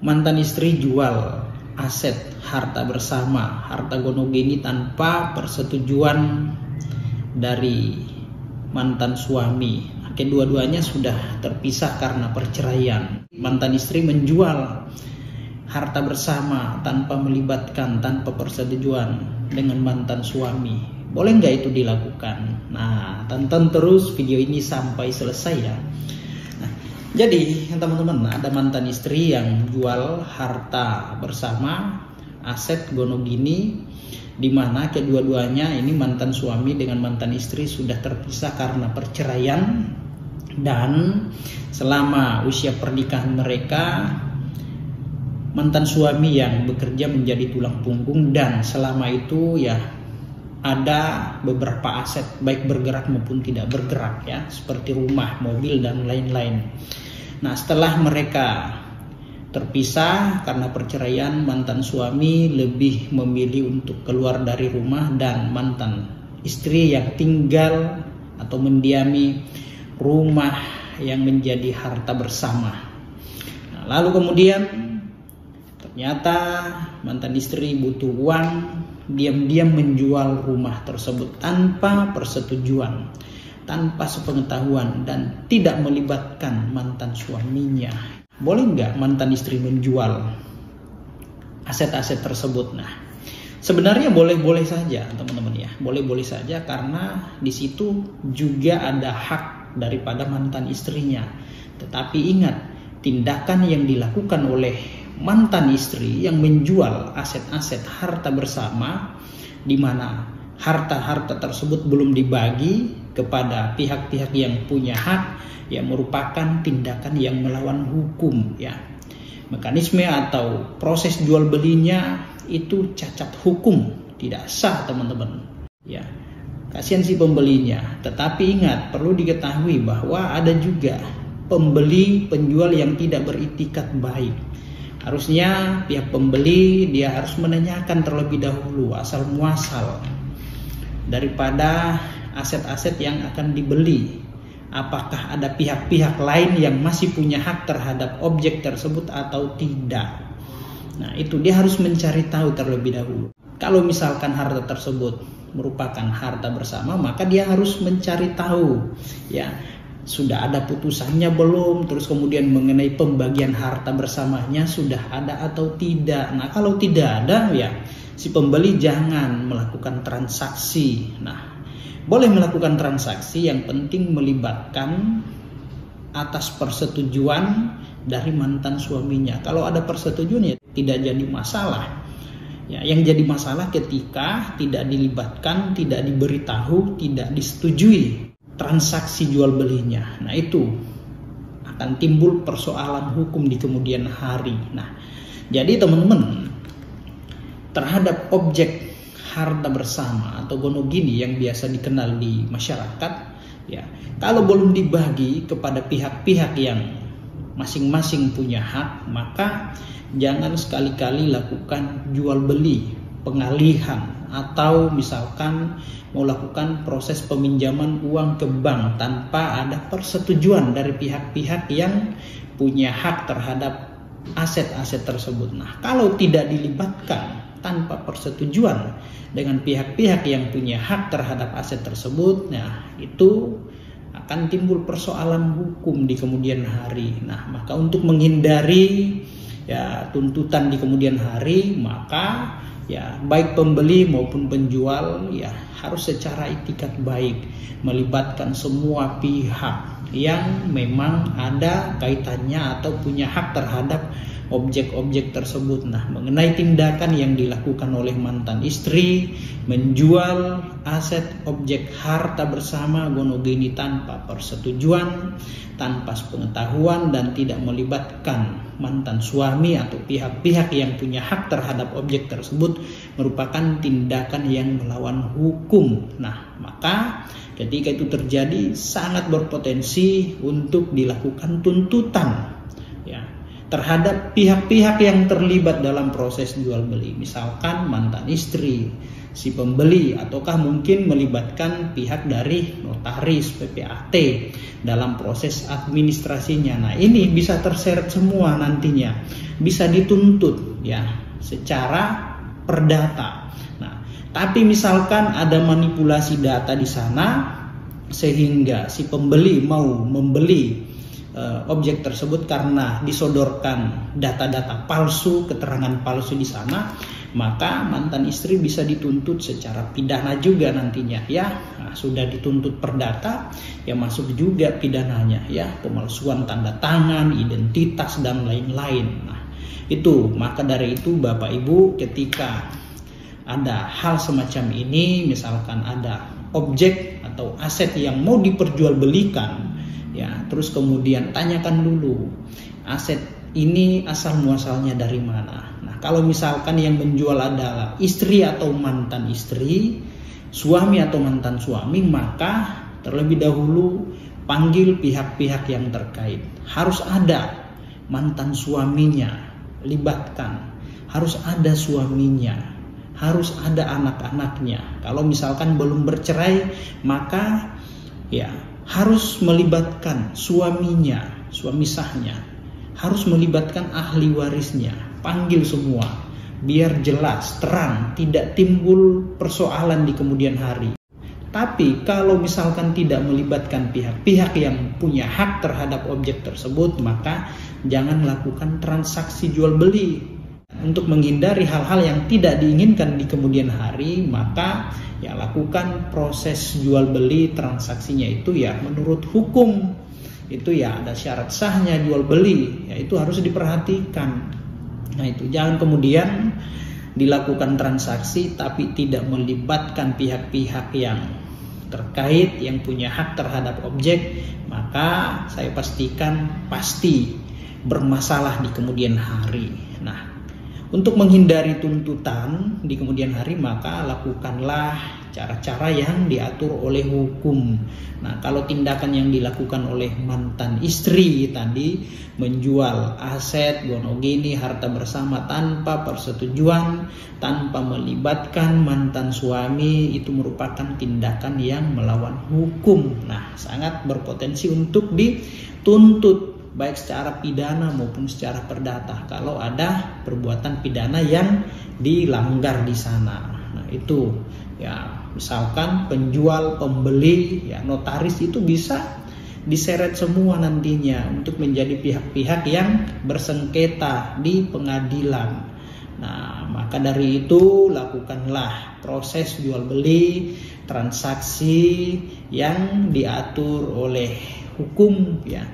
mantan istri jual aset harta bersama, harta gonogini tanpa persetujuan dari mantan suami. Kedua-duanya sudah terpisah karena perceraian. Mantan istri menjual harta bersama tanpa melibatkan, tanpa persetujuan dengan mantan suami. Boleh nggak itu dilakukan? Nah, tonton terus video ini sampai selesai ya. Nah, jadi teman-teman, ada mantan istri yang jual harta bersama, aset gonogini, di mana kedua-duanya ini mantan suami dengan mantan istri sudah terpisah karena perceraian, dan selama usia pernikahan mereka mantan suami yang bekerja menjadi tulang punggung, dan selama itu ya ada beberapa aset baik bergerak maupun tidak bergerak ya, seperti rumah, mobil dan lain-lain. Nah, setelah mereka terpisah karena perceraian, mantan suami lebih memilih untuk keluar dari rumah, dan mantan istri yang tinggal atau mendiami rumah yang menjadi harta bersama. Nah, lalu kemudian ternyata mantan istri butuh uang, diam-diam menjual rumah tersebut tanpa persetujuan, tanpa sepengetahuan, dan tidak melibatkan mantan suaminya. Boleh nggak mantan istri menjual aset-aset tersebut? Nah, sebenarnya boleh-boleh saja teman-teman ya, boleh-boleh saja, karena di situ juga ada hak daripada mantan istrinya. Tetapi ingat, tindakan yang dilakukan oleh mantan istri yang menjual aset-aset harta bersama, di mana harta-harta tersebut belum dibagi kepada pihak-pihak yang punya hak, ya merupakan tindakan yang melawan hukum ya. Mekanisme atau proses jual belinya itu cacat hukum, tidak sah teman-teman ya. Kasihan si pembelinya. Tetapi ingat, perlu diketahui bahwa ada juga pembeli penjual yang tidak beritikat baik. Harusnya pihak pembeli dia harus menanyakan terlebih dahulu asal muasal daripada aset-aset yang akan dibeli. Apakah ada pihak-pihak lain yang masih punya hak terhadap objek tersebut atau tidak. Nah, itu dia harus mencari tahu terlebih dahulu. Kalau misalkan harta tersebut merupakan harta bersama, maka dia harus mencari tahu ya, sudah ada putusannya belum, terus kemudian mengenai pembagian harta bersamanya sudah ada atau tidak. Nah, kalau tidak ada ya si pembeli jangan melakukan transaksi. Nah, boleh melakukan transaksi, yang penting melibatkan atas persetujuan dari mantan suaminya. Kalau ada persetujuan ya tidak jadi masalah. Ya, yang jadi masalah ketika tidak dilibatkan, tidak diberitahu, tidak disetujui transaksi jual belinya. Nah, itu akan timbul persoalan hukum di kemudian hari. Nah, jadi teman-teman, terhadap objek harta bersama atau gonogini yang biasa dikenal di masyarakat ya, kalau belum dibagi kepada pihak-pihak yang masing-masing punya hak, maka jangan sekali-kali lakukan jual beli, pengalihan, atau misalkan mau lakukan proses peminjaman uang ke bank tanpa ada persetujuan dari pihak-pihak yang punya hak terhadap aset-aset tersebut. Nah, kalau tidak dilibatkan tanpa persetujuan dengan pihak-pihak yang punya hak terhadap aset tersebut, nah itu akan timbul persoalan hukum di kemudian hari. Nah, maka untuk menghindari ya tuntutan di kemudian hari, maka ya baik pembeli maupun penjual ya harus secara itikat baik melibatkan semua pihak yang memang ada kaitannya atau punya hak terhadap objek-objek tersebut. Nah, mengenai tindakan yang dilakukan oleh mantan istri menjual aset objek harta bersama gonogini tanpa persetujuan, tanpa sepengetahuan, dan tidak melibatkan mantan suami atau pihak-pihak yang punya hak terhadap objek tersebut merupakan tindakan yang melawan hukum. Nah, maka ketika itu terjadi sangat berpotensi untuk dilakukan tuntutan ya. terhadap pihak-pihak yang terlibat dalam proses jual beli, misalkan mantan istri, si pembeli, ataukah mungkin melibatkan pihak dari notaris, PPAT dalam proses administrasinya. Nah, ini bisa terseret semua nantinya, bisa dituntut ya secara perdata. Nah, tapi misalkan ada manipulasi data di sana sehingga si pembeli mau membeli objek tersebut karena disodorkan data-data palsu, keterangan palsu di sana, maka mantan istri bisa dituntut secara pidana juga nantinya ya. Nah, sudah dituntut perdata ya masuk juga pidananya ya, pemalsuan tanda tangan, identitas dan lain-lain. Nah, itu maka dari itu Bapak Ibu, ketika ada hal semacam ini, misalkan ada objek atau aset yang mau diperjualbelikan ya, terus kemudian tanyakan dulu aset ini asal muasalnya dari mana. Nah, kalau misalkan yang menjual adalah istri atau mantan istri, suami atau mantan suami, maka terlebih dahulu panggil pihak-pihak yang terkait. Harus ada mantan suaminya, libatkan. Harus ada suaminya, harus ada anak-anaknya. Kalau misalkan belum bercerai, maka ya harus melibatkan suaminya, suami sahnya, harus melibatkan ahli warisnya, panggil semua, biar jelas, terang, tidak timbul persoalan di kemudian hari. Tapi kalau misalkan tidak melibatkan pihak-pihak yang punya hak terhadap objek tersebut, maka jangan lakukan transaksi jual beli. Untuk menghindari hal-hal yang tidak diinginkan di kemudian hari, maka ya lakukan proses jual beli transaksinya itu ya menurut hukum. Itu ya ada syarat sahnya jual beli, ya itu harus diperhatikan. Nah, itu jangan kemudian dilakukan transaksi tapi tidak melibatkan pihak-pihak yang terkait yang punya hak terhadap objek, maka saya pastikan pasti bermasalah di kemudian hari. Nah, untuk menghindari tuntutan di kemudian hari, maka lakukanlah cara-cara yang diatur oleh hukum. Nah, kalau tindakan yang dilakukan oleh mantan istri tadi, menjual aset, gonogini, harta bersama tanpa persetujuan, tanpa melibatkan mantan suami, itu merupakan tindakan yang melawan hukum. Nah, sangat berpotensi untuk dituntut baik secara pidana maupun secara perdata kalau ada perbuatan pidana yang dilanggar di sana. Nah, itu ya misalkan penjual, pembeli, ya notaris itu bisa diseret semua nantinya untuk menjadi pihak-pihak yang bersengketa di pengadilan. Nah, maka dari itu lakukanlah proses jual beli, transaksi yang diatur oleh hukum ya.